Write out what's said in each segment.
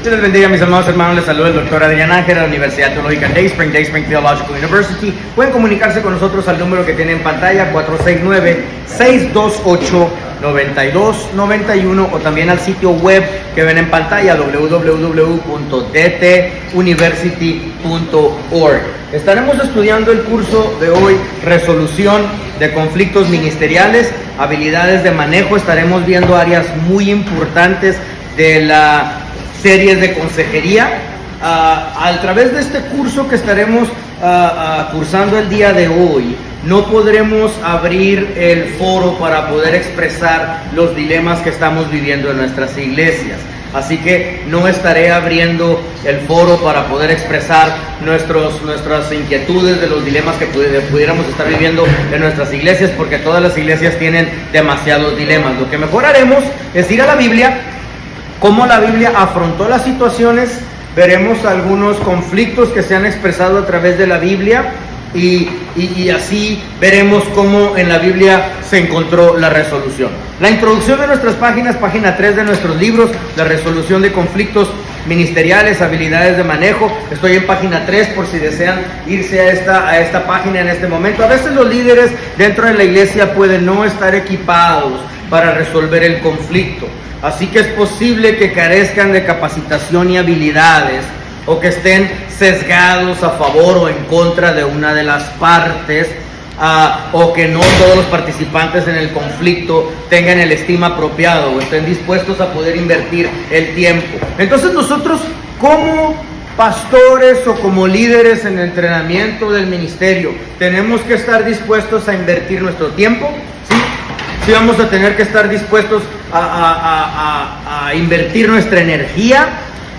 Dios les bendiga, mis amados hermanos. Les saluda el doctor Adrián Ángel de la Universidad Teológica Dayspring Theological University. Pueden comunicarse con nosotros al número que tiene en pantalla, 469-628-9291, o también al sitio web que ven en pantalla, www.dtuniversity.org. Estaremos estudiando el curso de hoy, Resolución de Conflictos Ministeriales, Habilidades de Manejo. Estaremos viendo áreas muy importantes de la series de consejería. A través de este curso que estaremos cursando el día de hoy, no podremos abrir el foro para poder expresar los dilemas que estamos viviendo en nuestras iglesias. Así que no estaré abriendo el foro para poder expresar nuestras inquietudes de los dilemas que pudiéramos estar viviendo en nuestras iglesias, porque todas las iglesias tienen demasiados dilemas. Lo que mejor haremos es ir a la Biblia, cómo la Biblia afrontó las situaciones. Veremos algunos conflictos que se han expresado a través de la Biblia y así veremos cómo en la Biblia se encontró la resolución. La introducción de nuestras páginas, página 3 de nuestros libros, la resolución de conflictos ministeriales, habilidades de manejo. Estoy en página 3 por si desean irse a esta página en este momento. A veces los líderes dentro de la iglesia pueden no estar equipados para resolver el conflicto. Así que es posible que carezcan de capacitación y habilidades, o que estén sesgados a favor o en contra de una de las partes, o que no todos los participantes en el conflicto tengan el estima apropiado o estén dispuestos a poder invertir el tiempo. Entonces nosotros, como pastores o como líderes en el entrenamiento del ministerio, tenemos que estar dispuestos a invertir nuestro tiempo. Sí, vamos a tener que estar dispuestos a invertir nuestra energía,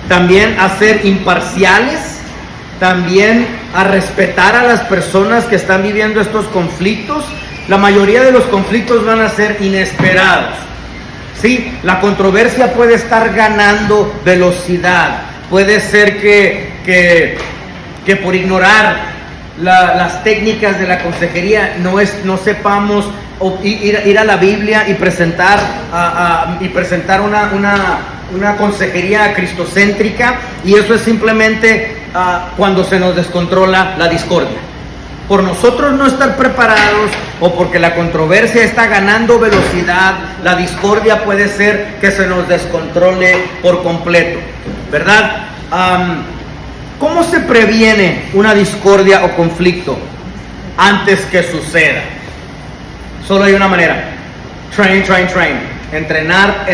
también a ser imparciales, también a respetar a las personas que están viviendo estos conflictos. La mayoría de los conflictos van a ser inesperados. Sí, la controversia puede estar ganando velocidad. Puede ser que por ignorar las técnicas de la consejería no sepamos ir a la Biblia y presentar una consejería cristocéntrica, y eso es simplemente cuando se nos descontrola la discordia. Por nosotros no estar preparados, o porque la controversia está ganando velocidad, la discordia puede ser que se nos descontrole por completo, ¿verdad? ¿Cómo se previene una discordia o conflicto antes que suceda? Solo hay una manera: train. Entrenar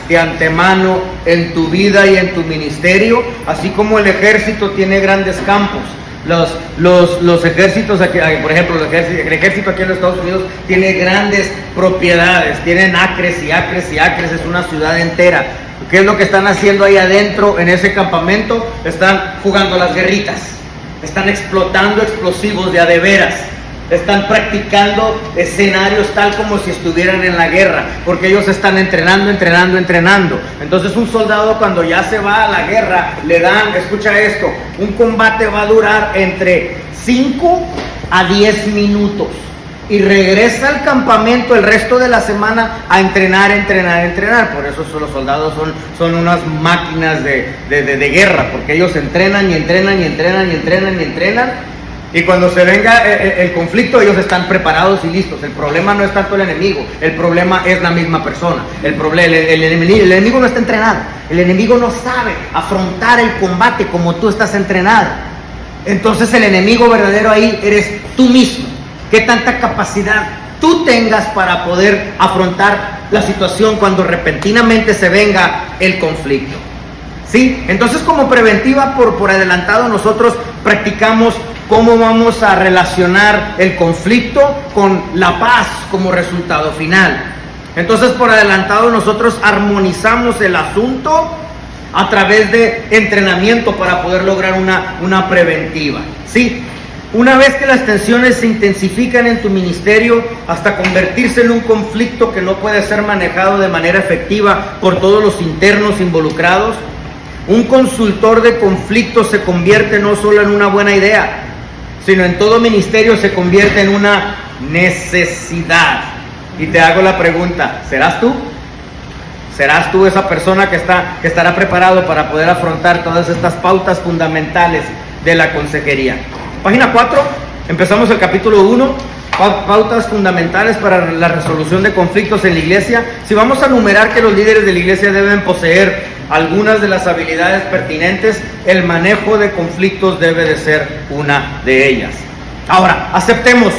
de antemano en tu vida y en tu ministerio, así como el ejército tiene grandes campos. Los ejércitos aquí, por ejemplo, el ejército aquí en los Estados Unidos tiene grandes propiedades, tienen acres y acres y acres, es una ciudad entera. ¿Qué es lo que están haciendo ahí adentro en ese campamento? Están jugando las guerritas, están explotando explosivos de a de veras, están practicando escenarios tal como si estuvieran en la guerra, porque ellos están entrenando. Entonces un soldado, cuando ya se va a la guerra, le dan, escucha esto, un combate va a durar entre 5 a 10 minutos. Y regresa al campamento el resto de la semana a entrenar. Por eso los soldados son unas máquinas de guerra, porque ellos entrenan. Y cuando se venga el conflicto, ellos están preparados y listos. El problema no es tanto el enemigo, el problema es la misma persona. El enemigo no está entrenado, el enemigo no sabe afrontar el combate como tú estás entrenado. Entonces el enemigo verdadero ahí eres tú mismo. ¿Qué tanta capacidad tú tengas para poder afrontar la situación cuando repentinamente se venga el conflicto? ¿Sí? Entonces, como preventiva por adelantado, nosotros practicamos cómo vamos a relacionar el conflicto con la paz como resultado final. Entonces, por adelantado, nosotros armonizamos el asunto a través de entrenamiento para poder lograr una preventiva. ¿Sí? Una vez que las tensiones se intensifican en tu ministerio hasta convertirse en un conflicto que no puede ser manejado de manera efectiva por todos los internos involucrados, un consultor de conflictos se convierte no solo en una buena idea, sino en todo ministerio se convierte en una necesidad. Y te hago la pregunta, ¿serás tú? ¿Serás tú esa persona que estará preparado para poder afrontar todas estas pautas fundamentales de la consejería? Página 4, empezamos el capítulo 1, pautas fundamentales para la resolución de conflictos en la iglesia. Si vamos a enumerar que los líderes de la iglesia deben poseer algunas de las habilidades pertinentes, el manejo de conflictos debe de ser una de ellas. Ahora, aceptemos,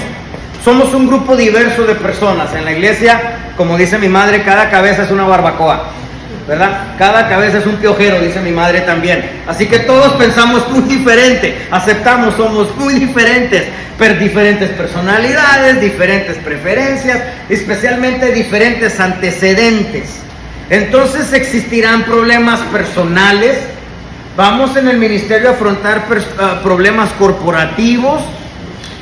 somos un grupo diverso de personas. En la iglesia, como dice mi madre, cada cabeza es una barbacoa, ¿verdad? Cada cabeza es un piojero, dice mi madre también. Así que todos pensamos muy diferente, aceptamos, somos muy diferentes, pero diferentes personalidades, diferentes preferencias, especialmente diferentes antecedentes. Entonces existirán problemas personales. Vamos en el ministerio a afrontar problemas corporativos.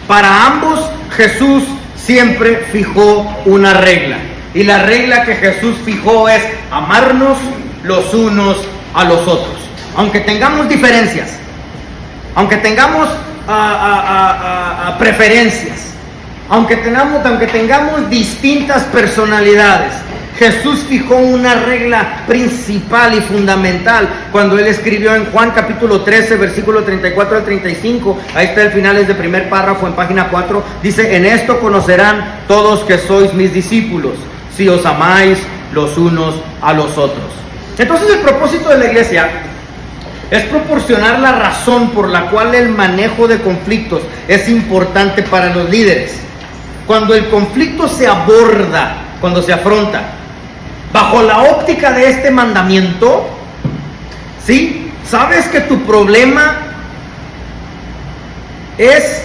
Para ambos, Jesús siempre fijó una regla. Y la regla que Jesús fijó es amarnos los unos a los otros. Aunque tengamos diferencias, aunque tengamos preferencias, aunque tengamos distintas personalidades, Jesús fijó una regla principal y fundamental cuando Él escribió en Juan capítulo 13, versículo 34 al 35. Ahí está el final del primer párrafo en página 4. Dice: en esto conocerán todos que sois mis discípulos, si os amáis los unos a los otros. Entonces el propósito de la iglesia es proporcionar la razón por la cual el manejo de conflictos es importante para los líderes. Cuando el conflicto se aborda, cuando se afronta bajo la óptica de este mandamiento, ¿sí? Sabes que tu problema es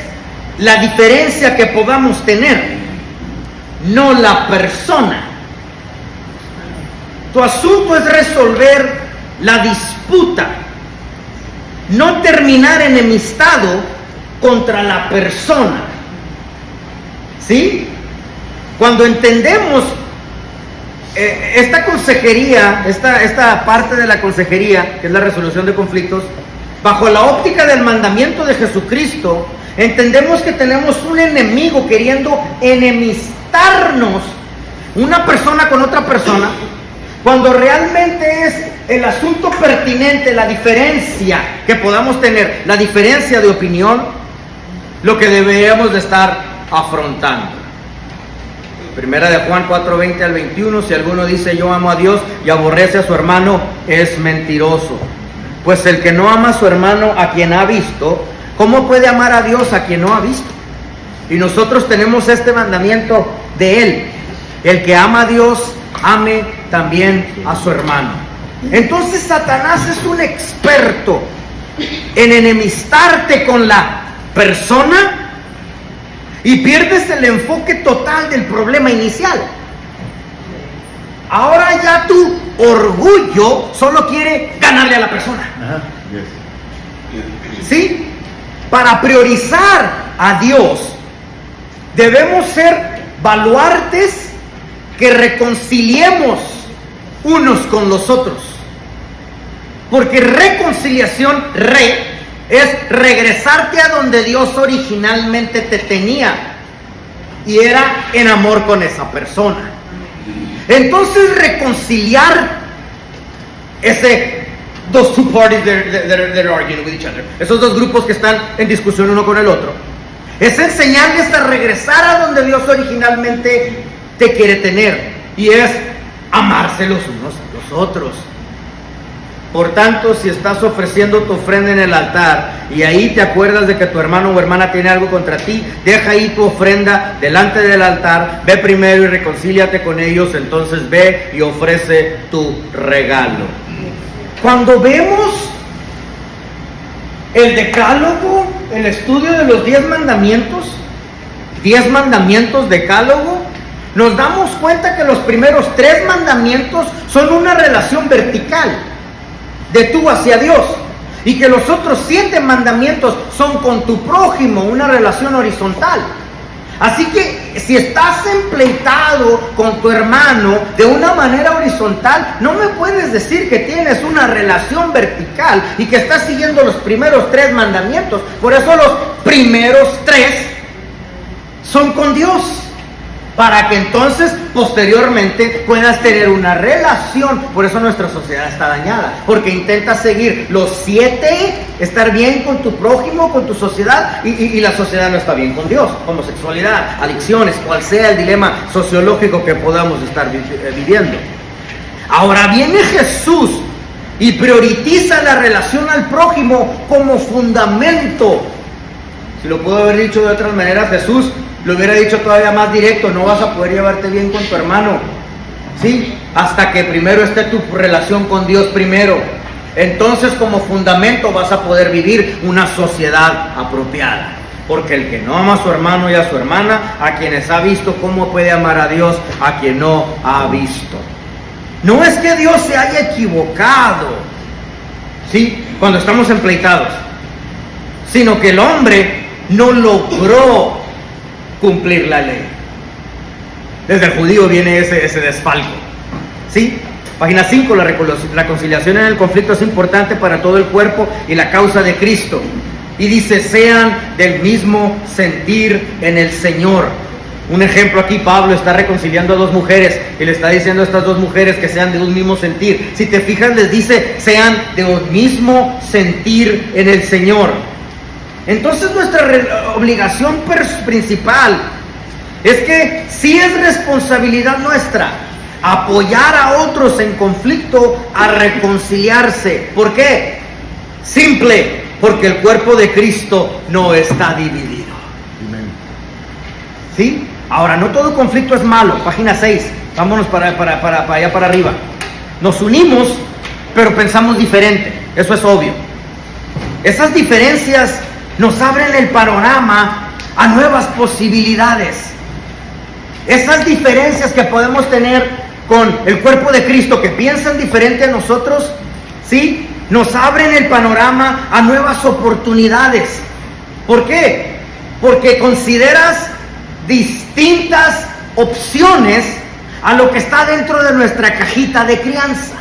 la diferencia que podamos tener, no la persona. Tu asunto es resolver la disputa, no terminar enemistado contra la persona. ¿Sí? Cuando entendemos esta consejería, esta parte de la consejería, que es la resolución de conflictos, bajo la óptica del mandamiento de Jesucristo, entendemos que tenemos un enemigo queriendo enemistarnos, una persona con otra persona, cuando realmente es el asunto pertinente, la diferencia que podamos tener, la diferencia de opinión, lo que deberíamos de estar afrontando. Primera de Juan 4:20 al 21, si alguno dice yo amo a Dios y aborrece a su hermano, es mentiroso. Pues el que no ama a su hermano a quien ha visto, ¿cómo puede amar a Dios a quien no ha visto? Y nosotros tenemos este mandamiento de Él: el que ama a Dios, ame también a su hermano. Entonces Satanás es un experto en enemistarte con la persona, y pierdes el enfoque total del problema inicial. Ahora ya tu orgullo solo quiere ganarle a la persona. ¿Sí? Para priorizar a Dios, debemos ser baluartes que reconciliemos unos con los otros. Porque reconciliación, es regresarte a donde Dios originalmente te tenía, y era en amor con esa persona. Entonces reconciliar those two parties that are arguing with each other, esos dos grupos que están en discusión uno con el otro, es enseñarles a regresar a donde Dios originalmente te quiere tener, y es amarse los unos a los otros. Por tanto, si estás ofreciendo tu ofrenda en el altar y ahí te acuerdas de que tu hermano o hermana tiene algo contra ti, deja ahí tu ofrenda delante del altar, ve primero y reconcíliate con ellos, entonces ve y ofrece tu regalo. Cuando vemos el decálogo, el estudio de los 10 mandamientos decálogo, nos damos cuenta que los primeros 3 mandamientos son una relación vertical, de tú hacia Dios, y que los otros 7 mandamientos son con tu prójimo, una relación horizontal. Así que si estás empleitado con tu hermano de una manera horizontal, no me puedes decir que tienes una relación vertical y que estás siguiendo los primeros 3 mandamientos. Por eso los primeros 3 son con Dios. para que entonces posteriormente puedas tener una relación. Por eso nuestra sociedad está dañada, porque intenta seguir los 7, estar bien con tu prójimo, con tu sociedad, y la sociedad no está bien con Dios. Homosexualidad, adicciones, cual sea el dilema sociológico que podamos estar viviendo. Ahora viene Jesús y prioriza la relación al prójimo como fundamento. Si lo puedo haber dicho de otras maneras, Jesús lo hubiera dicho todavía más directo: no vas a poder llevarte bien con tu hermano, ¿sí? Hasta que primero esté tu relación con Dios primero. Entonces, como fundamento vas a poder vivir una sociedad apropiada. Porque el que no ama a su hermano y a su hermana, a quienes ha visto, ¿cómo puede amar a Dios a quien no ha visto? No es que Dios se haya equivocado, ¿sí?, cuando estamos empleitados, sino que el hombre no logró cumplir la ley. Desde el judío viene ese desfalco, ¿sí? Página 5, la conciliación en el conflicto es importante para todo el cuerpo y la causa de Cristo. Y dice: sean del mismo sentir en el Señor. Un ejemplo aquí, Pablo está reconciliando a 2 mujeres y le está diciendo a estas 2 mujeres que sean de un mismo sentir. Si te fijas, les dice: sean de un mismo sentir en el Señor. Entonces nuestra obligación principal es que sí es responsabilidad nuestra apoyar a otros en conflicto a reconciliarse. ¿Por qué? Simple: porque el cuerpo de Cristo no está dividido. ¿Sí? Ahora, no todo conflicto es malo. Página 6, vámonos para allá para arriba. Nos unimos, pero pensamos diferente. Eso es obvio. Esas diferencias nos abren el panorama a nuevas posibilidades. Esas diferencias que podemos tener con el cuerpo de Cristo, que piensan diferente a nosotros, ¿sí?, nos abren el panorama a nuevas oportunidades. ¿Por qué? Porque consideras distintas opciones a lo que está dentro de nuestra cajita de crianza.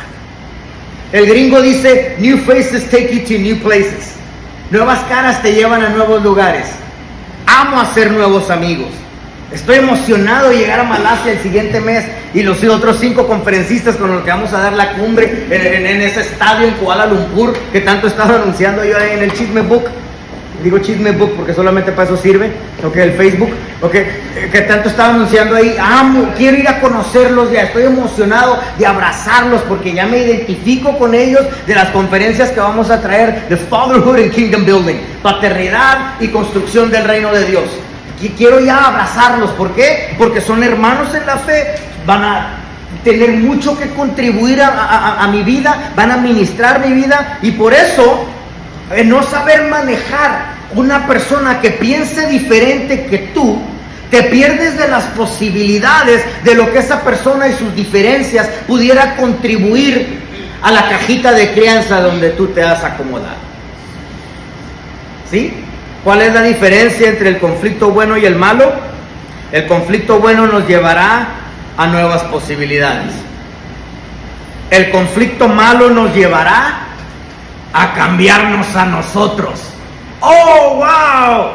El gringo dice: new faces take you to new places. Nuevas caras te llevan a nuevos lugares. Amo hacer nuevos amigos. Estoy emocionado de llegar a Malasia el siguiente mes y los otros 5 conferencistas con los que vamos a dar la cumbre en ese estadio en Kuala Lumpur que tanto he estado anunciando yo en el Chisme Book. Digo Chisme Book porque solamente para eso sirve, el Facebook, que tanto estaba anunciando ahí. Amo, quiero ir a conocerlos ya, estoy emocionado de abrazarlos porque ya me identifico con ellos de las conferencias que vamos a traer de Fatherhood and Kingdom Building, paternidad y construcción del reino de Dios. Quiero ya abrazarlos. ¿Por qué? Porque son hermanos en la fe, van a tener mucho que contribuir a mi vida, van a ministrar mi vida, y por eso no saber manejar una persona que piense diferente que tú, te pierdes de las posibilidades de lo que esa persona y sus diferencias pudiera contribuir a la cajita de crianza donde tú te has acomodado. ¿Sí? ¿Cuál es la diferencia entre el conflicto bueno y el malo? El conflicto bueno nos llevará a nuevas posibilidades. El conflicto malo nos llevará a cambiarnos a nosotros. ¡Oh, wow!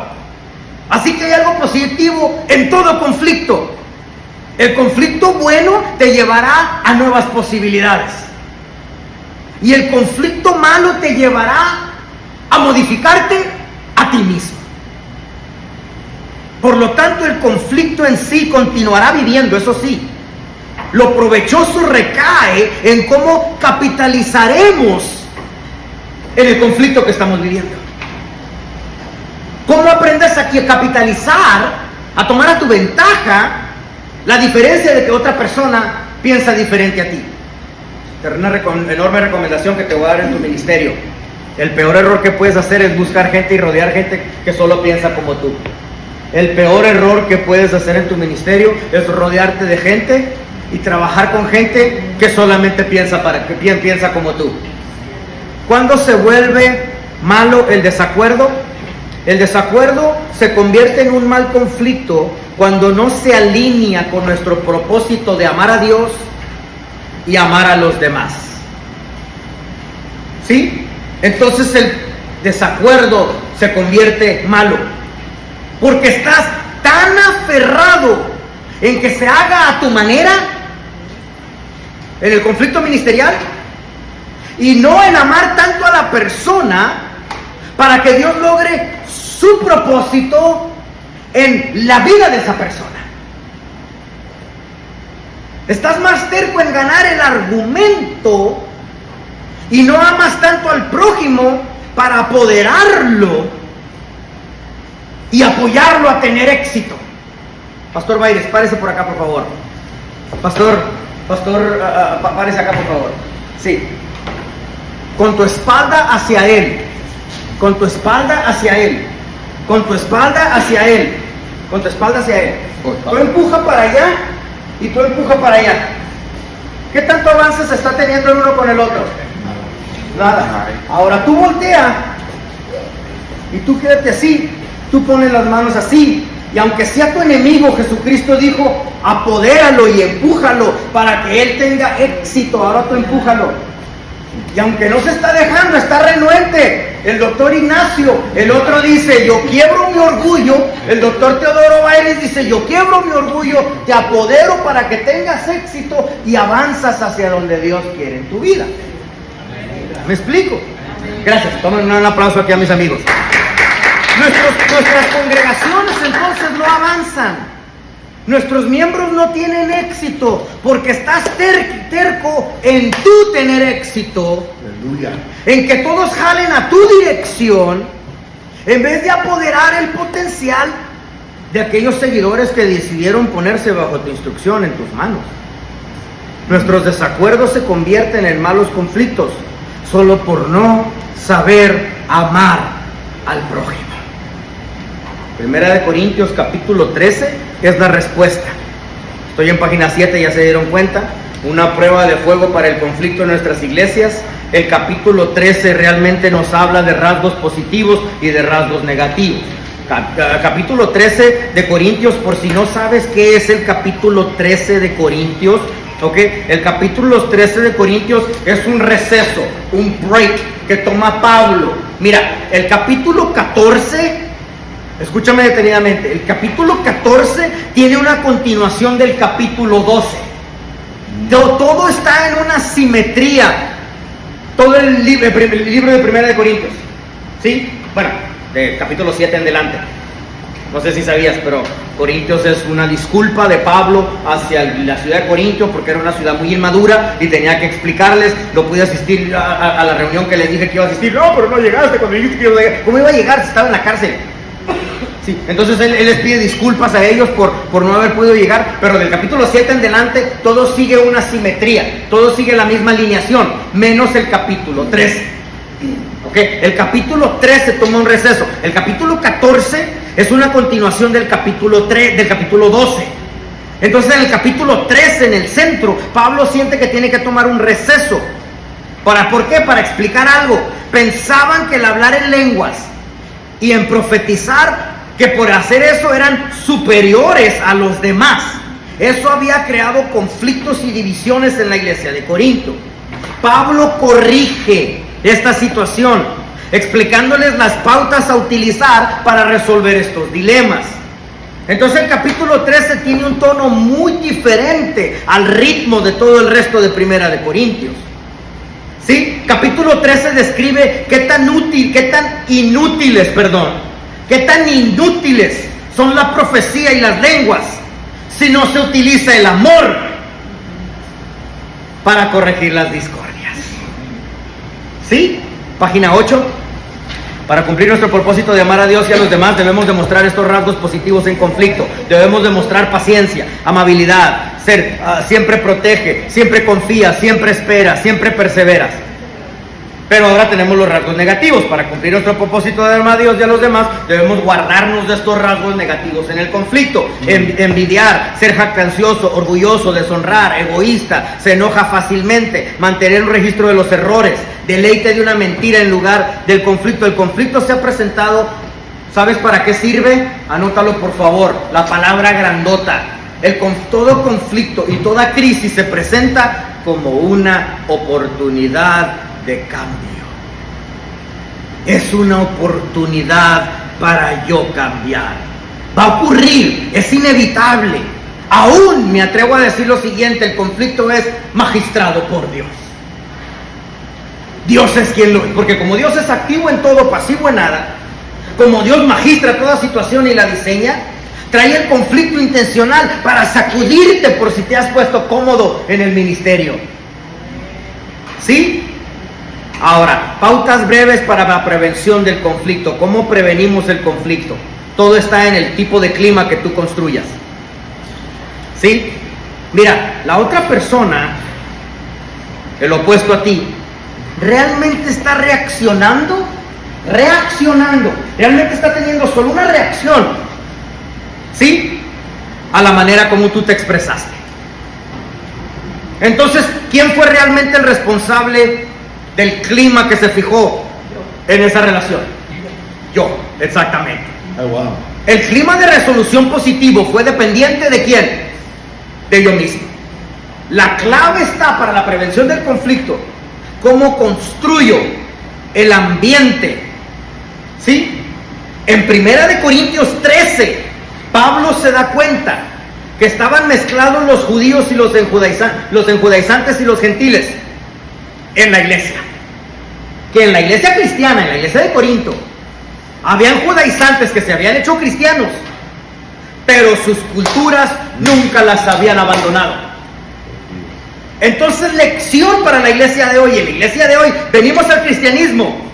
Así que hay algo positivo en todo conflicto. El conflicto bueno te llevará a nuevas posibilidades. Y el conflicto malo te llevará a modificarte a ti mismo. Por lo tanto, el conflicto en sí continuará viviendo, eso sí. Lo provechoso recae en cómo capitalizaremos en el conflicto que estamos viviendo. ¿Cómo aprendes aquí a capitalizar, a tomar a tu ventaja la diferencia de que otra persona piensa diferente a ti? Una enorme recomendación que te voy a dar en tu ministerio. El peor error que puedes hacer es buscar gente y rodear gente que solo piensa como tú. El peor error que puedes hacer en tu ministerio es rodearte de gente y trabajar con gente que solamente piensa como tú. ¿Cuándo se vuelve malo el desacuerdo? El desacuerdo se convierte en un mal conflicto cuando no se alinea con nuestro propósito de amar a Dios y amar a los demás. ¿Sí? Entonces el desacuerdo se convierte malo, porque estás tan aferrado en que se haga a tu manera en el conflicto ministerial y no en amar tanto a la persona para que Dios logre su propósito en la vida de esa persona. Estás más terco en ganar el argumento y no amas tanto al prójimo para apoderarlo y apoyarlo a tener éxito. Pastor Baires, párese por acá, por favor. Pastor, párese acá, por favor. Sí. Con tu espalda hacia él. Con tu espalda hacia él. Con tu espalda hacia él. Con tu espalda hacia él. Tú empuja para allá y tú empuja para allá. ¿Qué tanto avance se está teniendo el uno con el otro? Nada. Ahora tú voltea y tú quédate así. Tú pones las manos así. Y aunque sea tu enemigo, Jesucristo dijo, apodéralo y empújalo para que él tenga éxito. Ahora tú empújalo. Y aunque no se está dejando, está renuente. El doctor Ignacio, el otro dice, yo quiebro mi orgullo. El doctor Teodoro Baires dice, yo quiebro mi orgullo, te apodero para que tengas éxito y avanzas hacia donde Dios quiere en tu vida. ¿Me explico? Gracias. Tomen un aplauso aquí a mis amigos. Nuestras congregaciones entonces no avanzan. Nuestros miembros no tienen éxito porque estás terco en tú tener éxito. Aleluya. En que todos jalen a tu dirección en vez de apoderar el potencial de aquellos seguidores que decidieron ponerse bajo tu instrucción en tus manos. Nuestros desacuerdos se convierten en malos conflictos solo por no saber amar al prójimo. Primera de Corintios capítulo 13 es la respuesta. Estoy en página 7, ya se dieron cuenta. Una prueba de fuego para el conflicto en nuestras iglesias. El capítulo 13 realmente nos habla de rasgos positivos y de rasgos negativos. Capítulo 13 de Corintios, por si no sabes qué es el capítulo 13 de Corintios, ¿okay? El capítulo 13 de Corintios es un receso, un break que toma Pablo. Mira, el capítulo 14... Escúchame detenidamente, el capítulo 14 tiene una continuación del capítulo 12. Todo está en una simetría. Todo el libro de Primera de Corintios. ¿Sí? Bueno, de capítulo 7 en adelante. No sé si sabías, pero Corintios es una disculpa de Pablo hacia la ciudad de Corintios porque era una ciudad muy inmadura y tenía que explicarles. No pude asistir a la reunión que les dije que iba a asistir. No, pero no llegaste cuando dijiste que iba a llegar. ¿Cómo iba a llegar si estaba en la cárcel? Sí, entonces él les pide disculpas a ellos por no haber podido llegar, pero del capítulo 7 en adelante todo sigue una simetría, todo sigue la misma alineación, menos el capítulo 13. ¿Okay? El capítulo 13 toma un receso, el capítulo 14 es una continuación del capítulo 12. Entonces en el capítulo 13, en el centro, Pablo siente que tiene que tomar un receso. ¿Por qué? Para explicar algo. Pensaban que el hablar en lenguas y en profetizar, que por hacer eso eran superiores a los demás. Eso había creado conflictos y divisiones en la iglesia de Corinto. Pablo corrige esta situación, explicándoles las pautas a utilizar para resolver estos dilemas. Entonces el capítulo 13 tiene un tono muy diferente al ritmo de todo el resto de Primera de Corintios. ¿Sí? Capítulo 13 describe qué tan inútiles son la profecía y las lenguas si no se utiliza el amor para corregir las discordias. ¿Sí? Página 8. Para cumplir nuestro propósito de amar a Dios y a los demás, debemos demostrar estos rasgos positivos en conflicto. Debemos demostrar paciencia, amabilidad, siempre protege, siempre confía, siempre espera, siempre perseveras. Pero ahora tenemos los rasgos negativos. Para cumplir nuestro propósito de amar a Dios y a los demás, debemos guardarnos de estos rasgos negativos en el conflicto. Envidiar, ser jactancioso, orgulloso, deshonrar, egoísta, se enoja fácilmente, mantener un registro de los errores, deleite de una mentira en lugar del conflicto. El conflicto se ha presentado, ¿sabes para qué sirve? Anótalo por favor, la palabra grandota. Todo conflicto y toda crisis se presenta como una oportunidad de cambio. Es una oportunidad para yo cambiar. Va a ocurrir, es inevitable. Aún me atrevo a decir lo siguiente: el conflicto es magistrado por Dios. Dios es quien lo es, porque como Dios es activo en todo, pasivo en nada, como Dios magistra toda situación y la diseña, trae el conflicto intencional para sacudirte por si te has puesto cómodo en el ministerio. ¿Sí? Ahora, pautas breves para la prevención del conflicto. ¿Cómo prevenimos el conflicto? Todo está en el tipo de clima que tú construyas. ¿Sí? Mira, la otra persona, el opuesto a ti, realmente está reaccionando, realmente está teniendo solo una reacción, ¿sí?, a la manera como tú te expresaste. Entonces, ¿quién fue realmente el responsable del clima que se fijó en esa relación? Yo, exactamente. Oh, wow. El clima de resolución positivo fue dependiente ¿de quién? De yo mismo. La clave está para la prevención del conflicto: cómo construyo el ambiente. ¿Sí? En 1 Corintios 13, Pablo se da cuenta que estaban mezclados los judíos y los enjudaizantes y los gentiles en la iglesia. Que en la iglesia cristiana, en la iglesia de Corinto, habían judaizantes que se habían hecho cristianos, pero sus culturas nunca las habían abandonado. Entonces, lección para la iglesia de hoy. En la iglesia de hoy venimos al cristianismo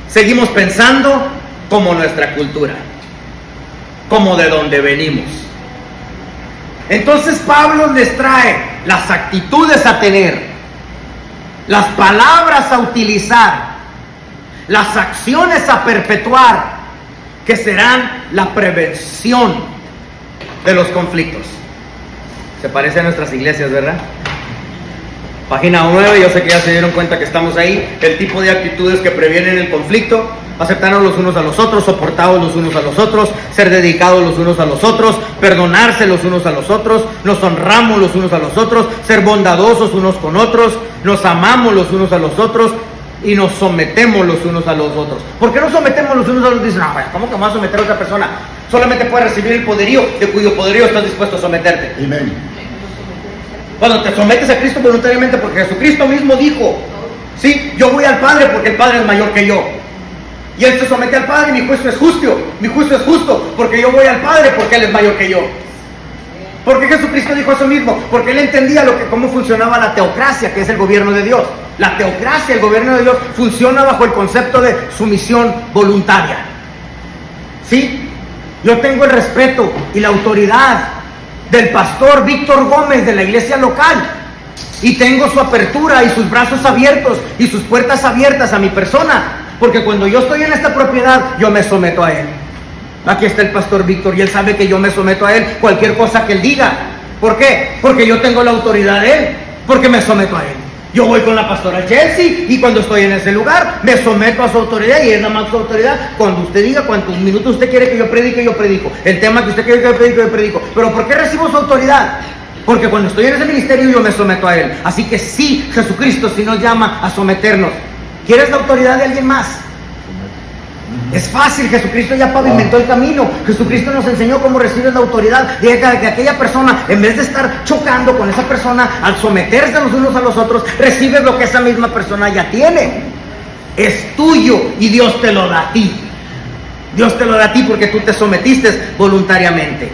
seguimos pensando como nuestra cultura, como de donde venimos. Entonces Pablo les trae las actitudes a tener, las palabras a utilizar, las acciones a perpetuar, que serán la prevención de los conflictos. Se parece a nuestras iglesias, ¿verdad? Página 9, yo sé que ya se dieron cuenta que estamos ahí. El tipo de actitudes que previenen el conflicto: aceptarnos los unos a los otros, soportados los unos a los otros, ser dedicados los unos a los otros, perdonarse los unos a los otros, nos honramos los unos a los otros, ser bondadosos unos con otros, nos amamos los unos a los otros y nos sometemos los unos a los otros. ¿Por qué nos sometemos los unos a los otros? Dicen, no, ¿cómo que vamos a someter a otra persona? Solamente puedes recibir el poderío de cuyo poderío estás dispuesto a someterte. Amén. Cuando te sometes a Cristo voluntariamente, porque Jesucristo mismo dijo, sí, yo voy al Padre porque el Padre es mayor que yo. Y Él se somete al Padre, y mi juicio es justo, porque yo voy al Padre porque Él es mayor que yo. ¿Por qué Jesucristo dijo eso mismo? Porque Él entendía cómo funcionaba la teocracia, que es el gobierno de Dios. La teocracia, el gobierno de Dios, funciona bajo el concepto de sumisión voluntaria. ¿Sí? Yo tengo el respeto y la autoridad del pastor Víctor Gómez de la iglesia local, y tengo su apertura y sus brazos abiertos y sus puertas abiertas a mi persona, porque cuando yo estoy en esta propiedad, yo me someto a él. Aquí está el pastor Víctor y él sabe que yo me someto a él, cualquier cosa que él diga. ¿Por qué? Porque yo tengo la autoridad de él, porque me someto a él. Yo voy con la pastora Chelsea y cuando estoy en ese lugar me someto a su autoridad, y es nada más su autoridad. Cuando usted diga cuántos minutos usted quiere que yo predique, yo predico. El tema que usted quiere que yo predique, yo predico. ¿Pero por qué recibo su autoridad? Porque cuando estoy en ese ministerio yo me someto a él. Así que sí, Jesucristo sí nos llama a someternos. ¿Quieres la autoridad de alguien más? Es fácil, Jesucristo ya pavimentó el camino. Jesucristo nos enseñó cómo recibes la autoridad de que aquella persona, en vez de estar chocando con esa persona, al someterse los unos a los otros, recibes lo que esa misma persona ya tiene. Es tuyo y Dios te lo da a ti. Dios te lo da a ti porque tú te sometiste voluntariamente.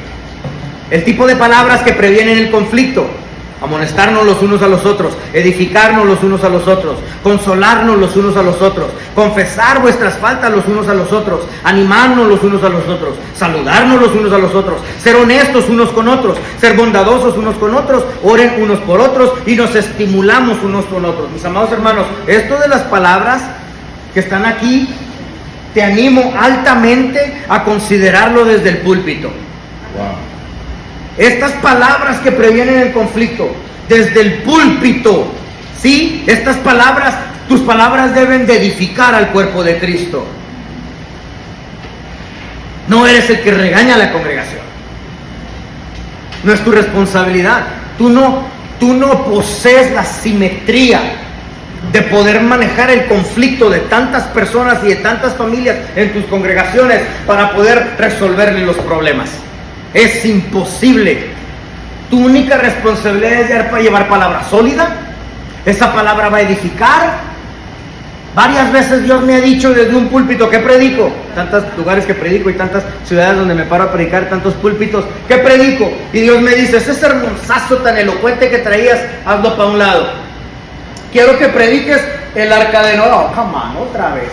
El tipo de palabras que previenen el conflicto: amonestarnos los unos a los otros, edificarnos los unos a los otros, consolarnos los unos a los otros, confesar vuestras faltas los unos a los otros, animarnos los unos a los otros, saludarnos los unos a los otros, ser honestos unos con otros, ser bondadosos unos con otros, oren unos por otros y nos estimulamos unos con otros. Mis amados hermanos, esto de las palabras que están aquí, te animo altamente a considerarlo desde el púlpito. Wow. Estas palabras que previenen el conflicto, desde el púlpito, ¿sí? Estas palabras, tus palabras deben de edificar al cuerpo de Cristo. No eres el que regaña a la congregación. No es tu responsabilidad. Tú no posees la simetría de poder manejar el conflicto de tantas personas y de tantas familias en tus congregaciones para poder resolverle los problemas. Es imposible. Tu única responsabilidad es llevar palabra sólida. Esa palabra va a edificar. Varias veces Dios me ha dicho desde un púlpito, ¿qué predico? Tantos lugares que predico y tantas ciudades donde me paro a predicar, tantos púlpitos, ¿qué predico? Y Dios me dice, ese hermosazo tan elocuente que traías, hazlo para un lado. Quiero que prediques el arca de Noé. Oh, come on, otra vez.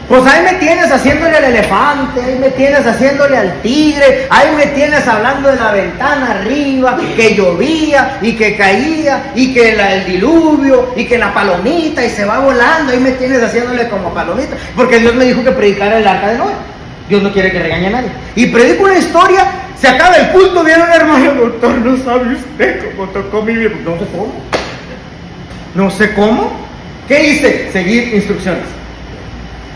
Pues ahí me tienes haciéndole al elefante, ahí me tienes haciéndole al tigre, ahí me tienes hablando de la ventana arriba, que llovía y que caía y que el diluvio y que la palomita y se va volando, ahí me tienes haciéndole como palomita, porque Dios me dijo que predicara el arca de Noé. Dios no quiere que regañe a nadie. Y predico una historia, se acaba el culto, viene un hermano, doctor, no sabe usted cómo tocó mi vida. No sé cómo. No sé cómo. ¿Qué hice? Seguir instrucciones.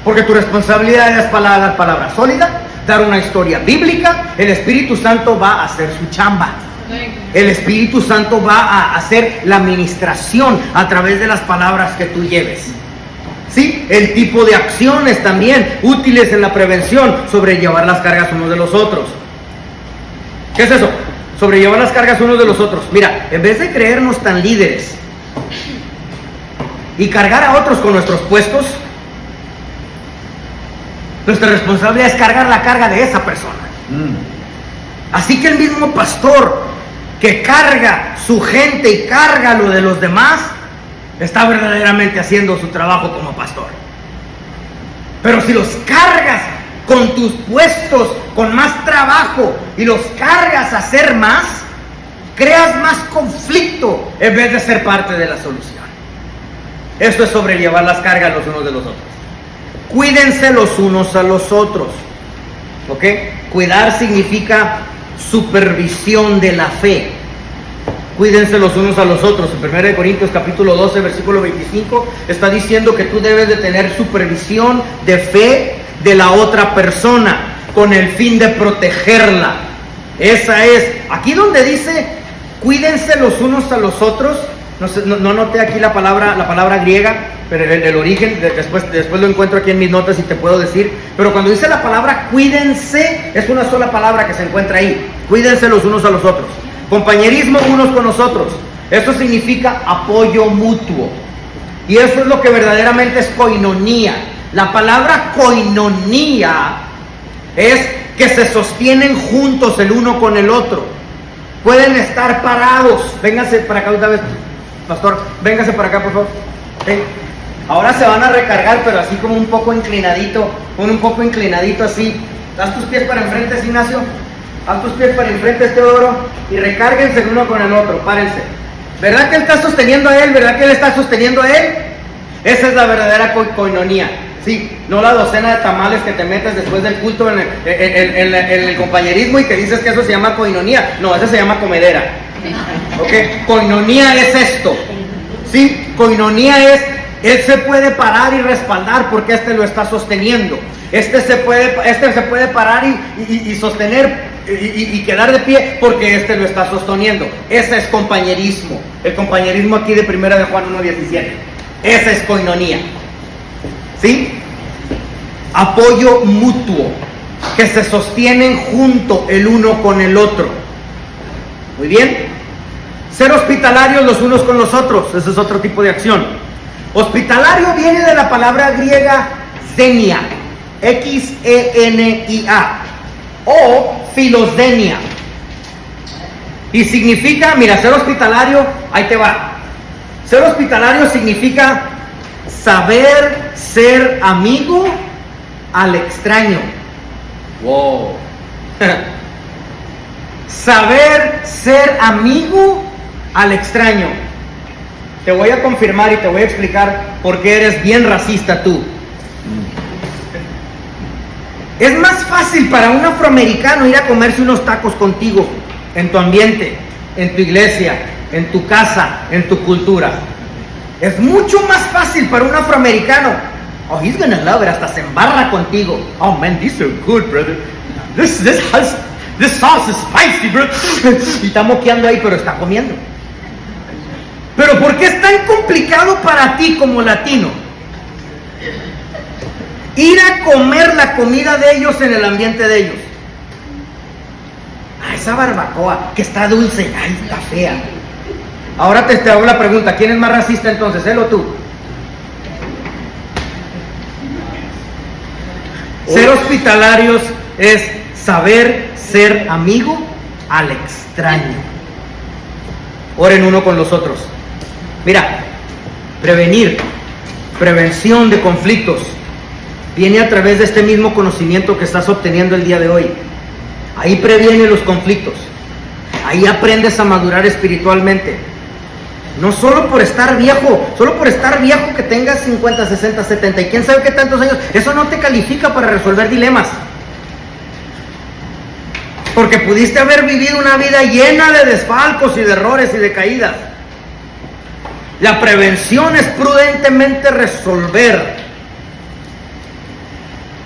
Porque tu responsabilidad es dar palabra sólida, dar una historia bíblica. El Espíritu Santo va a hacer su chamba. El Espíritu Santo va a hacer la administración a través de las palabras que tú lleves. ¿Sí? El tipo de acciones también útiles en la prevención, sobrellevar las cargas unos de los otros. ¿Qué es eso? Sobrellevar las cargas unos de los otros. Mira, en vez de creernos tan líderes y cargar a otros con nuestros puestos, nuestra responsabilidad es cargar la carga de esa persona. Así que el mismo pastor que carga su gente y carga lo de los demás, está verdaderamente haciendo su trabajo como pastor. Pero si los cargas con tus puestos, con más trabajo, y los cargas a hacer más, creas más conflicto en vez de ser parte de la solución. Eso es sobrellevar las cargas los unos de los otros. Cuídense los unos a los otros. ¿Ok? Cuidar significa supervisión de la fe. Cuídense los unos a los otros. En 1 Corintios capítulo 12, versículo 25, está diciendo que tú debes de tener supervisión de fe de la otra persona, con el fin de protegerla. Esa es, aquí donde dice, cuídense los unos a los otros, no noté aquí la palabra griega, pero el origen, después lo encuentro aquí en mis notas y te puedo decir, pero cuando dice la palabra cuídense, es una sola palabra que se encuentra ahí. Cuídense los unos a los otros. Compañerismo unos con los otros. Eso significa apoyo mutuo. Y eso es lo que verdaderamente es koinonía. La palabra koinonía es que se sostienen juntos el uno con el otro. Pueden estar parados. Vénganse para acá otra vez, pastor. Vénganse para acá, por favor. ¿Sí? Ahora se van a recargar, pero así como un poco inclinadito así. Haz tus pies para enfrente, Ignacio. Haz tus pies para enfrente, Teodoro, y recárguense el uno con el otro, párense. ¿Verdad que él está sosteniendo a él? ¿Verdad que él está sosteniendo a él? Esa es la verdadera koinonía. Sí, no la docena de tamales que te metes después del culto en el compañerismo y que dices que eso se llama koinonía. No, eso se llama comedera. ¿Ok? Koinonía es esto. Sí, koinonía es, él se puede parar y respaldar porque este lo está sosteniendo. Este se puede parar y sostener y quedar de pie porque este lo está sosteniendo. Ese es compañerismo. El compañerismo aquí de 1 de Juan 1:17. Esa es koinonía. ¿Sí? Apoyo mutuo, que se sostienen junto el uno con el otro. Muy bien. Ser hospitalarios los unos con los otros. Ese es otro tipo de acción. Hospitalario viene de la palabra griega xenia, Xenia, o filosdenia, y significa, mira, ser hospitalario, ahí te va. Ser hospitalario significa saber ser amigo al extraño. Wow. Saber ser amigo al extraño. Te voy a confirmar y te voy a explicar por qué eres bien racista tú. Es más fácil para un afroamericano ir a comerse unos tacos contigo, en tu ambiente, en tu iglesia, en tu casa, en tu cultura. Es mucho más fácil para un afroamericano. Oh, he's gonna love it, hasta se embarra contigo. Oh man, these are good, brother. This sauce is spicy, bro. Y está moqueando ahí, pero está comiendo. ¿Pero por ¿Por qué es tan complicado para ti como latino ir a comer la comida de ellos en el ambiente de ellos? Esa barbacoa que está dulce, ay, está fea. Ahora te hago la pregunta, ¿quién es más racista entonces, él o tú? Ser hospitalarios es saber ser amigo al extraño. Oren uno con los otros. Mira, prevención de conflictos viene a través de este mismo conocimiento que estás obteniendo el día de hoy. Ahí previene los conflictos. Ahí aprendes a madurar espiritualmente. No solo por estar viejo que tengas 50, 60, 70 y quién sabe qué tantos años, eso no te califica para resolver dilemas. Porque pudiste haber vivido una vida llena de desfalcos y de errores y de caídas. La prevención es prudentemente resolver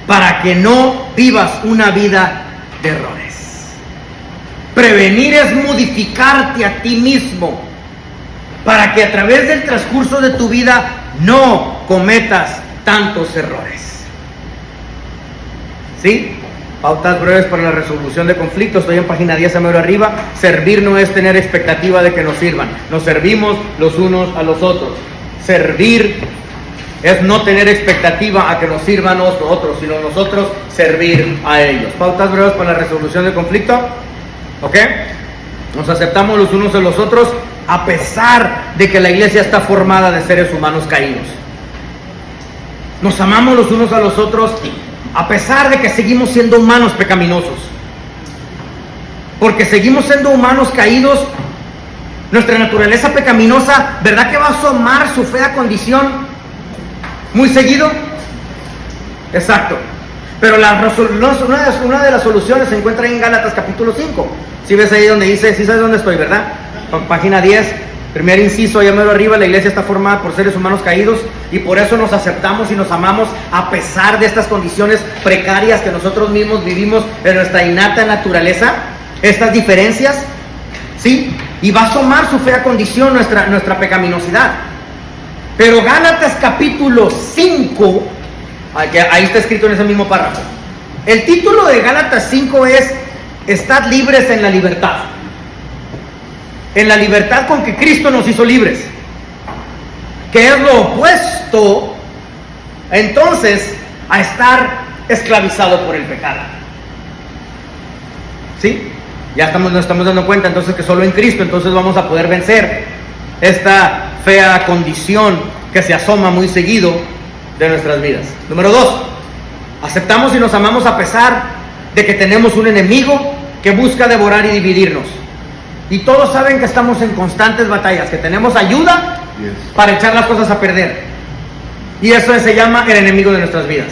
para que no vivas una vida de errores. Prevenir es modificarte a ti mismo para que a través del transcurso de tu vida no cometas tantos errores. ¿Sí? Pautas breves para la resolución de conflictos. Estoy en página 10 a mero arriba. Servir no es tener expectativa de que nos sirvan. Nos servimos los unos a los otros. Servir es no tener expectativa a que nos sirvan otros, sino nosotros servir a ellos. Pautas breves para la resolución de conflicto. ¿Ok? Nos aceptamos los unos a los otros a pesar de que la iglesia está formada de seres humanos caídos. Nos amamos los unos a los otros a pesar de que seguimos siendo humanos pecaminosos. Porque seguimos siendo humanos caídos. Nuestra naturaleza pecaminosa, ¿verdad que va a asomar su fea condición muy seguido? Exacto. Pero una de las soluciones se encuentra en Gálatas capítulo 5. Si ves ahí donde dice, si sabes dónde estoy, ¿verdad? Página 10, primer inciso, allá mero arriba, la iglesia está formada por seres humanos caídos y por eso nos aceptamos y nos amamos a pesar de estas condiciones precarias que nosotros mismos vivimos en nuestra innata naturaleza, estas diferencias, ¿sí? Y va a asomar su fea condición, nuestra pecaminosidad. Pero Gálatas capítulo 5, ahí está escrito en ese mismo párrafo. El título de Gálatas 5 es Estad libres en la libertad. En la libertad con que Cristo nos hizo libres. Que es lo opuesto, entonces, a estar esclavizado por el pecado. ¿Sí? Ya nos estamos dando cuenta entonces que solo en Cristo entonces vamos a poder vencer esta fea condición que se asoma muy seguido de nuestras vidas. Número 2, aceptamos y nos amamos a pesar de que tenemos un enemigo que busca devorar y dividirnos. Y todos saben que estamos en constantes batallas, que tenemos ayuda para echar las cosas a perder. Y eso se llama el enemigo de nuestras vidas.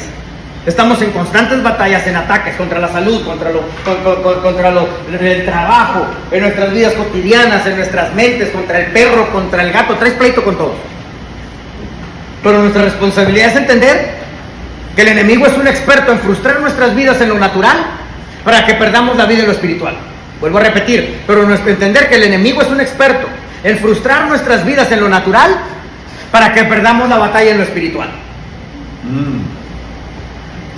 Estamos en constantes batallas, en ataques contra la salud, contra el trabajo, en nuestras vidas cotidianas, en nuestras mentes, contra el perro, contra el gato. Traes pleito con todos. Pero nuestra responsabilidad es entender que el enemigo es un experto en frustrar nuestras vidas en lo natural para que perdamos la vida en lo espiritual. Vuelvo a repetir, pero entender que el enemigo es un experto en frustrar nuestras vidas en lo natural para que perdamos la batalla en lo espiritual.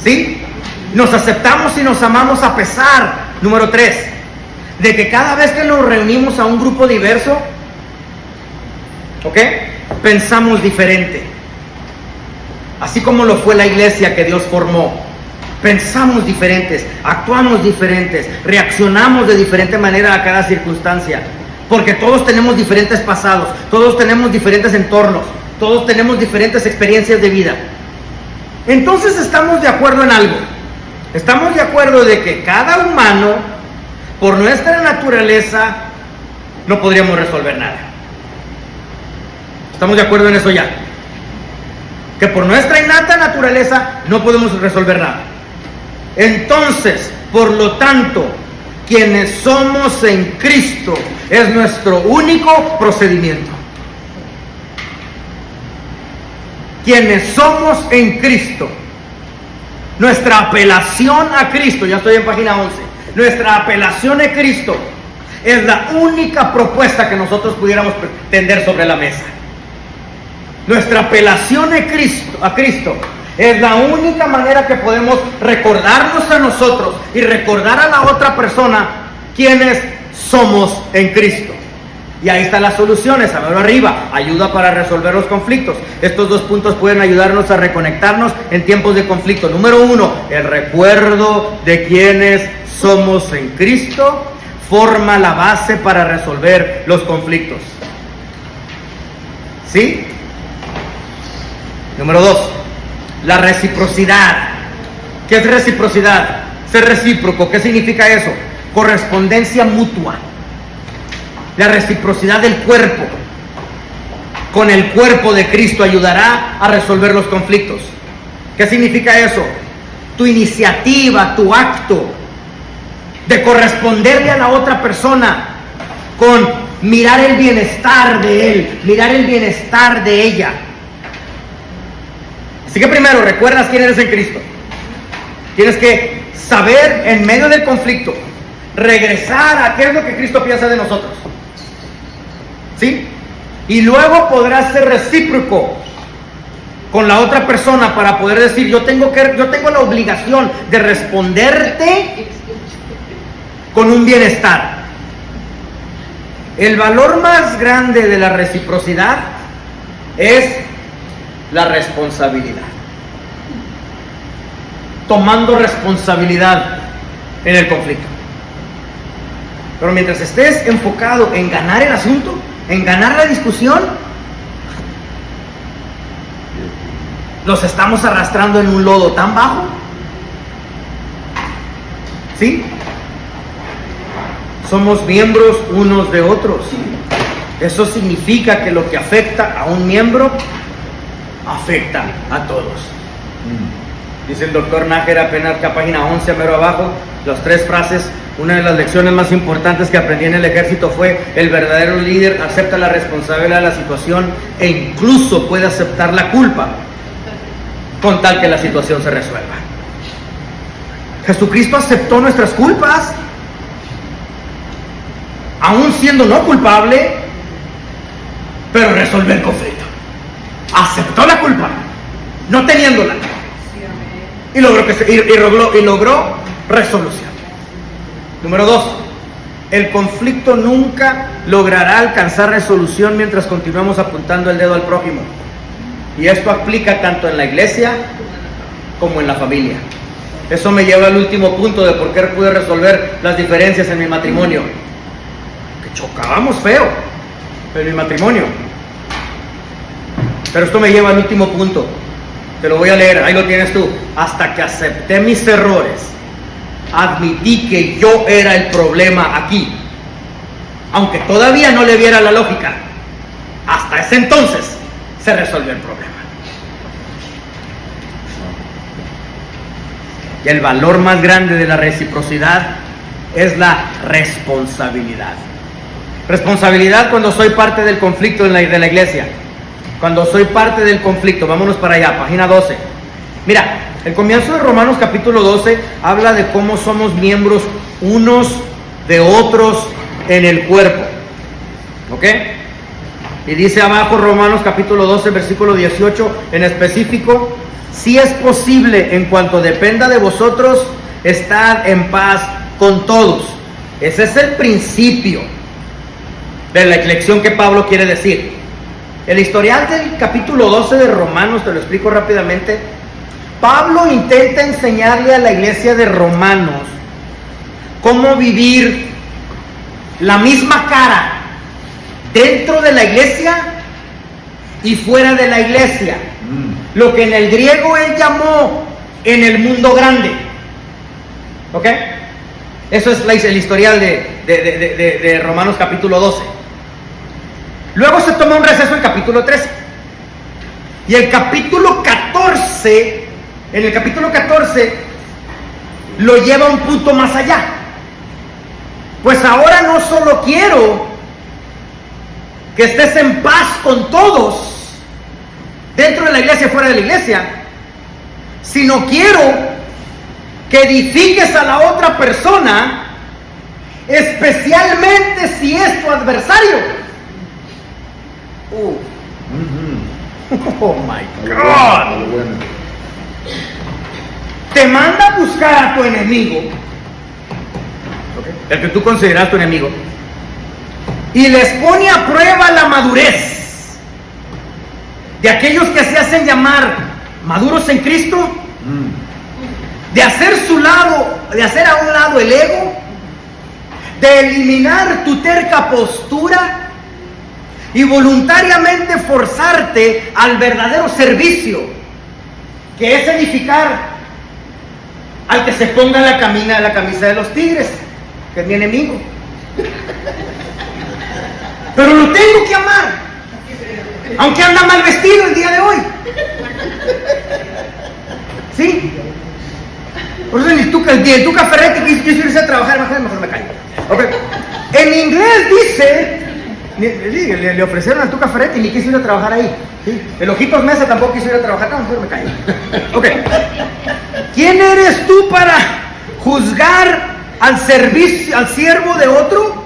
¿Sí? Nos aceptamos y nos amamos a pesar, número 3, de que cada vez que nos reunimos a un grupo diverso, ¿ok? Pensamos diferente. Así como lo fue la iglesia que Dios formó. Pensamos diferentes, actuamos diferentes, reaccionamos de diferente manera a cada circunstancia. Porque todos tenemos diferentes pasados, todos tenemos diferentes entornos, todos tenemos diferentes experiencias de vida. Entonces estamos de acuerdo en algo. Estamos de acuerdo de que cada humano, por nuestra naturaleza, no podríamos resolver nada. ¿Estamos de acuerdo en eso ya? Que por nuestra innata naturaleza no podemos resolver nada. Entonces, por lo tanto, quienes somos en Cristo es nuestro único procedimiento. Quienes somos en Cristo, nuestra apelación a Cristo, ya estoy en página 11, nuestra apelación a Cristo es la única propuesta que nosotros pudiéramos tender sobre la mesa. Nuestra apelación a Cristo es la única manera que podemos recordarnos a nosotros y recordar a la otra persona quiénes somos en Cristo. Y ahí están las soluciones, a ver arriba, ayuda para resolver los conflictos. Estos dos puntos pueden ayudarnos a reconectarnos en tiempos de conflicto. Número 1, el recuerdo de quiénes somos en Cristo forma la base para resolver los conflictos. ¿Sí? Número 2, la reciprocidad. ¿Qué es reciprocidad? Ser recíproco. ¿Qué significa eso? Correspondencia mutua. La reciprocidad del cuerpo con el cuerpo de Cristo ayudará a resolver los conflictos. ¿Qué significa eso? Tu iniciativa, tu acto de corresponderle a la otra persona con mirar el bienestar de él, mirar el bienestar de ella. Así que primero, recuerdas quién eres en Cristo. Tienes que saber en medio del conflicto, regresar a qué es lo que Cristo piensa de nosotros. ¿Sí? Y luego podrás ser recíproco con la otra persona para poder decir, yo tengo la obligación de responderte con un bienestar. El valor más grande de la reciprocidad es la responsabilidad. Tomando responsabilidad en el conflicto. Pero mientras estés enfocado en ganar el asunto, en ganar la discusión, nos estamos arrastrando en un lodo tan bajo. ¿Sí? Somos miembros unos de otros. Eso significa que lo que afecta a un miembro afecta a todos. Dice el doctor Nájera, apenas que a página 11, mero abajo, las 3 frases. Una de las lecciones más importantes que aprendí en el ejército fue: el verdadero líder acepta la responsabilidad de la situación e incluso puede aceptar la culpa con tal que la situación se resuelva. Jesucristo aceptó nuestras culpas, aún siendo no culpable, pero resolvió el conflicto. Aceptó la culpa, no teniéndola, y logró resolución. Número 2, el conflicto nunca logrará alcanzar resolución mientras continuemos apuntando el dedo al prójimo. Y esto aplica tanto en la iglesia como en la familia. Eso me lleva al último punto de por qué pude resolver las diferencias en mi matrimonio. Que chocábamos feo en mi matrimonio. Pero esto me lleva al último punto. Te lo voy a leer, ahí lo tienes tú. Hasta que acepté mis errores, admití que yo era el problema aquí, aunque todavía no le viera la lógica. Hasta ese entonces se resolvió el problema. Y el valor más grande de la reciprocidad es la responsabilidad. Responsabilidad cuando soy parte del conflicto de la iglesia. Cuando soy parte del conflicto, vámonos para allá, página 12. Mira, el comienzo de Romanos capítulo 12 habla de cómo somos miembros unos de otros en el cuerpo. ¿Ok? Y dice abajo Romanos capítulo 12, versículo 18, en específico: si es posible, en cuanto dependa de vosotros, estad en paz con todos. Ese es el principio de la lección que Pablo quiere decir. El historial del capítulo 12 de Romanos, te lo explico rápidamente. Pablo intenta enseñarle a la iglesia de Romanos cómo vivir la misma cara dentro de la iglesia y fuera de la iglesia. Lo que en el griego él llamó en el mundo grande. ¿Ok? Eso es el historial de Romanos capítulo 12. Luego se toma un receso en capítulo 13. Y el capítulo 14, en el capítulo 14, lo lleva un punto más allá. Pues ahora no solo quiero que estés en paz con todos, dentro de la iglesia y fuera de la iglesia, sino quiero que edifiques a la otra persona, especialmente si es tu adversario. Oh my God. Te manda a buscar a tu enemigo, el que tú consideras tu enemigo, y les pone a prueba la madurez de aquellos que se hacen llamar maduros en Cristo, de hacer a un lado el ego, de eliminar tu terca postura y voluntariamente forzarte al verdadero servicio, que es edificar al que se ponga la camisa de los Tigres, que es mi enemigo. Pero lo tengo que amar, aunque anda mal vestido el día de hoy. ¿Sí? Por eso el Tuca Ferretti quiso irse a trabajar, mejor me callo. Okay. En inglés dice, le ofrecieron al Tuca Ferretti y ni quiso ir a trabajar ahí. ¿Sí? El Ojitos Mesa tampoco quiso ir a trabajar, no, mejor me callo. Ok. ¿Quién eres tú para juzgar al siervo de otro?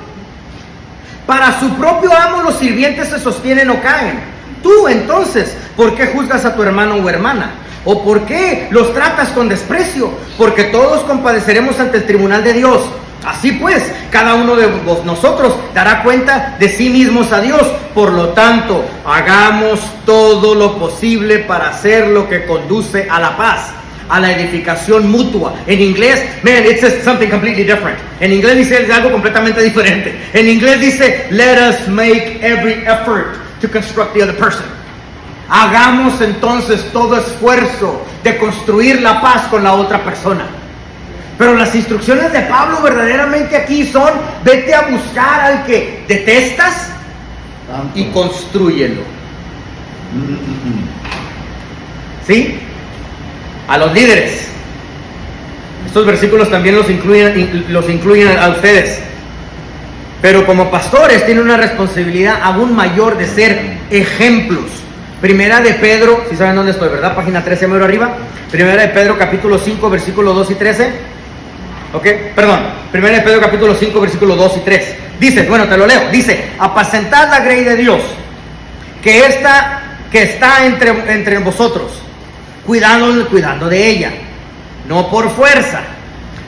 Para su propio amo los sirvientes se sostienen o caen. Tú entonces, ¿por qué juzgas a tu hermano o hermana? ¿O por qué los tratas con desprecio? Porque todos compadeceremos ante el tribunal de Dios. Así pues, cada uno de nosotros dará cuenta de sí mismos a Dios. Por lo tanto, hagamos todo lo posible para hacer lo que conduce a la paz, a la edificación mutua. En inglés, it says something completely different. En inglés dice algo completamente diferente. En inglés dice, let us make every effort to construct the other person. Hagamos entonces todo esfuerzo de construir la paz con la otra persona. Pero las instrucciones de Pablo verdaderamente aquí son: vete a buscar al que detestas y construyelo. ¿Sí? A los líderes. Estos versículos también los incluyen a ustedes. Pero como pastores tienen una responsabilidad aún mayor de ser ejemplos. Primera de Pedro, si saben dónde estoy, ¿verdad? Página 13, mero arriba. Primera de Pedro, capítulo 5, versículos 2 y 13. Ok, perdón. Primera de Pedro, capítulo 5, versículos 2 y 3. Dice, bueno, te lo leo. Dice, apacentad la grey de Dios, que está entre vosotros, cuidando de ella, no por fuerza,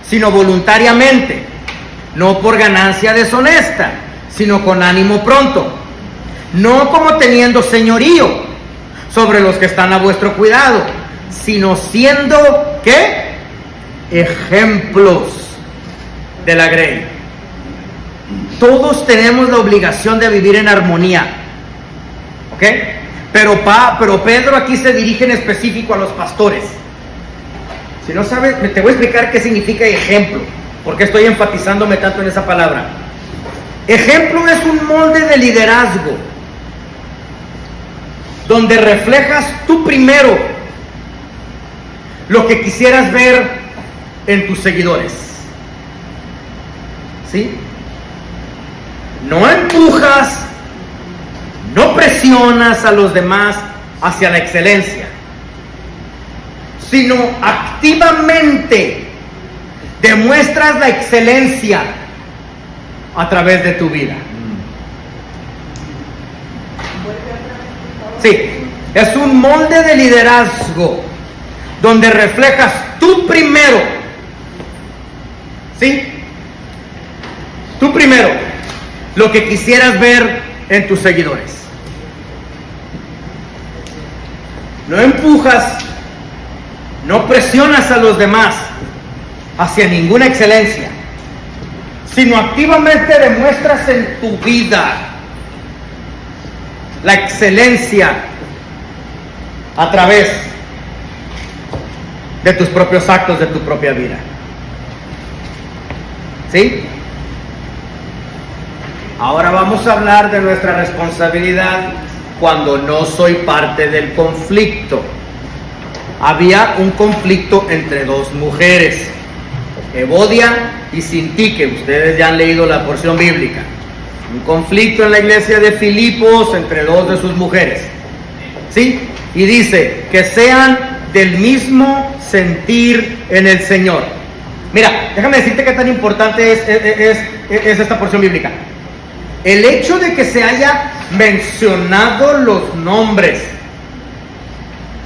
sino voluntariamente, no por ganancia deshonesta, sino con ánimo pronto, no como teniendo señorío sobre los que están a vuestro cuidado, sino siendo, ¿qué? Ejemplos de la grey. Todos tenemos la obligación de vivir en armonía, ¿ok? Pero Pedro aquí se dirige en específico a los pastores. Si no sabes, te voy a explicar qué significa ejemplo, porque estoy enfatizándome tanto en esa palabra. Ejemplo es un molde de liderazgo donde reflejas tú primero lo que quisieras ver en tus seguidores. ¿Sí? No empujas, no presionas a los demás hacia la excelencia, sino activamente demuestras la excelencia a través de tu vida. Sí, es un molde de liderazgo donde reflejas tú primero, ¿sí? Tú primero lo que quisieras ver en tus seguidores. No empujas, no presionas a los demás hacia ninguna excelencia, sino activamente demuestras en tu vida la excelencia a través de tus propios actos, de tu propia vida. ¿Sí? Ahora vamos a hablar de nuestra responsabilidad cuando no soy parte del conflicto. Había un conflicto entre dos mujeres, Evodia y Sintique. Ustedes ya han leído la porción bíblica. Un conflicto en la iglesia de Filipos entre dos de sus mujeres. ¿Sí? Y dice que sean del mismo sentir en el Señor. Mira, déjame decirte qué tan importante es esta porción bíblica. El hecho de que se haya mencionado los nombres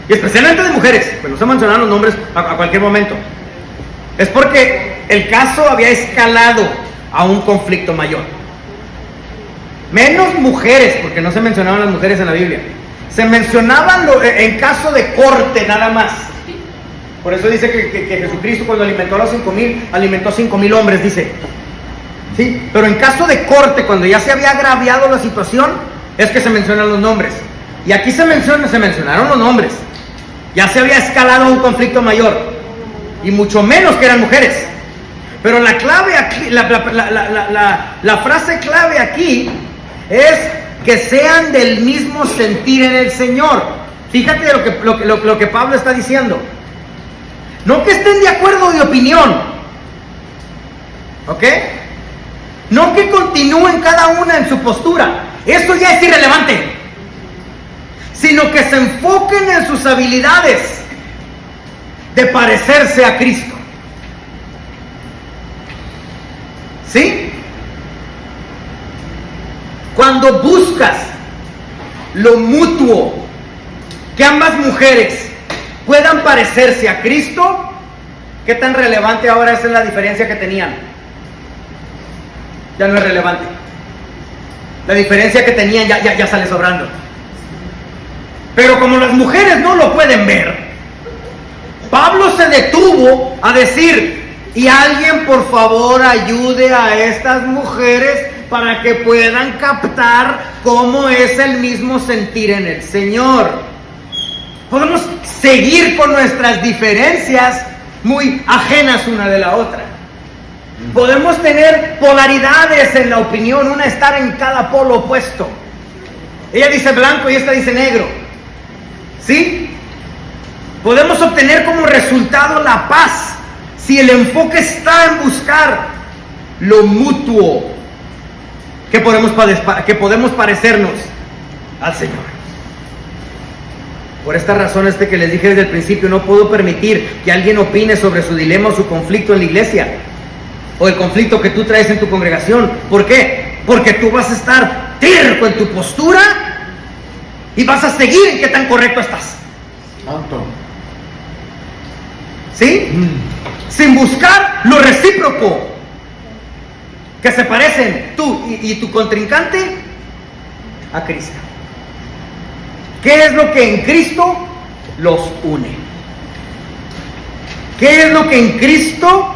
y especialmente de mujeres, pues no se mencionaron los nombres a cualquier momento, es porque el caso había escalado a un conflicto mayor. Menos mujeres, porque no se mencionaban las mujeres en la Biblia. Se mencionaban en caso de corte nada más. Por eso dice que Jesucristo, cuando alimentó a los 5,000, alimentó a 5,000 hombres, dice. ¿Sí? Pero en caso de corte, cuando ya se había agraviado la situación, es que se mencionan los nombres. Y aquí se mencionaron los nombres. Ya se había escalado a un conflicto mayor. Y mucho menos que eran mujeres. Pero la clave aquí, la frase clave aquí es que sean del mismo sentir en el Señor. Fíjate lo que Pablo está diciendo. No que estén de acuerdo o de opinión, ¿ok? No que continúen cada una en su postura. Eso ya es irrelevante. Sino que se enfoquen en sus habilidades de parecerse a Cristo. ¿Sí? Cuando buscas lo mutuo, que ambas mujeres puedan parecerse a Cristo, ¿qué tan relevante ahora es la diferencia que tenían? Ya no es relevante. La diferencia que tenían ya sale sobrando. Pero como las mujeres no lo pueden ver, Pablo se detuvo a decir: y alguien por favor ayude a estas mujeres para que puedan captar cómo es el mismo sentir en el Señor. Podemos seguir con nuestras diferencias muy ajenas una de la otra. Podemos tener polaridades en la opinión, una estar en cada polo opuesto. Ella dice blanco y esta dice negro. ¿Sí? Podemos obtener como resultado la paz si el enfoque está en buscar lo mutuo, que podemos parecernos al Señor. Por esta razón que les dije desde el principio, no puedo permitir que alguien opine sobre su dilema o su conflicto en la iglesia, o el conflicto que tú traes en tu congregación. ¿Por qué? Porque tú vas a estar terco en tu postura y vas a seguir en qué tan correcto estás. Santo. ¿Sí? Sin buscar lo recíproco, que se parecen tú y tu contrincante a Cristo. ¿Qué es lo que en Cristo los une? ¿Qué es lo que en Cristo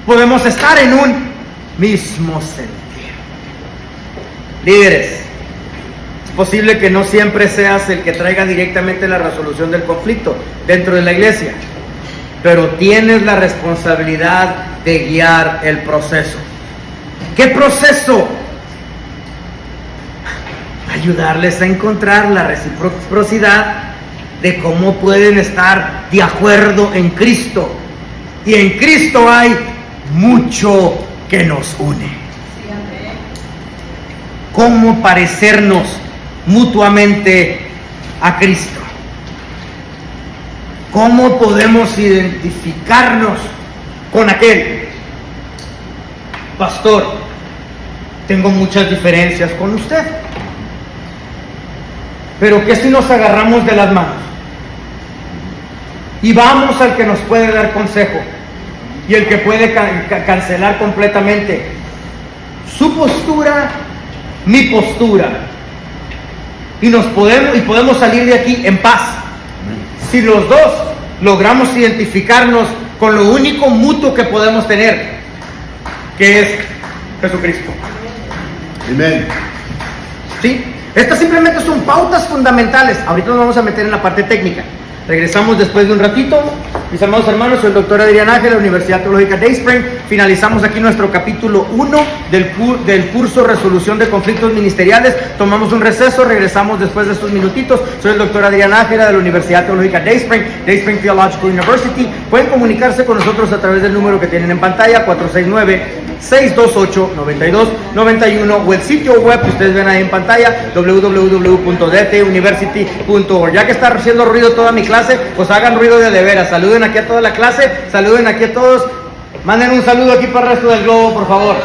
podemos estar en un mismo sentir? Líderes, es posible que no siempre seas el que traiga directamente la resolución del conflicto dentro de la iglesia, pero tienes la responsabilidad de guiar el proceso. ¿Qué proceso? Ayudarles a encontrar la reciprocidad de cómo pueden estar de acuerdo en Cristo. Y en Cristo hay mucho que nos une. Cómo parecernos mutuamente a Cristo. ¿Cómo podemos identificarnos con aquel? Pastor, tengo muchas diferencias con usted. Pero ¿qué si nos agarramos de las manos? Y vamos al que nos puede dar consejo y el que puede cancelar completamente su postura, mi postura. Y podemos salir de aquí en paz. Si los dos logramos identificarnos con lo único mutuo que podemos tener, que es Jesucristo. Amén. ¿Sí? Estas simplemente son pautas fundamentales. Ahorita nos vamos a meter en la parte técnica. Regresamos después de un ratito. Mis amados hermanos, soy el doctor Adrián Ángel de la Universidad Teológica Dayspring. Finalizamos aquí nuestro capítulo 1 del curso Resolución de Conflictos Ministeriales. Tomamos un receso, regresamos después de estos minutitos. Soy el doctor Adrián Ángel de la Universidad Teológica Dayspring Theological University. Pueden comunicarse con nosotros a través del número que tienen en pantalla, 469-628-9291, o el sitio web que ustedes ven ahí en pantalla, www.dtuniversity.org. Ya que está haciendo ruido toda mi clase, pues hagan ruido de veras. Saluden aquí a toda la clase, saluden aquí a todos. Manden un saludo aquí para el resto del globo, por favor.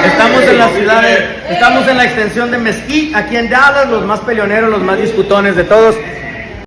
Estamos en la ciudad estamos en la extensión de Mesquite, aquí en Dallas, los más peleoneros, los más discutones de todos.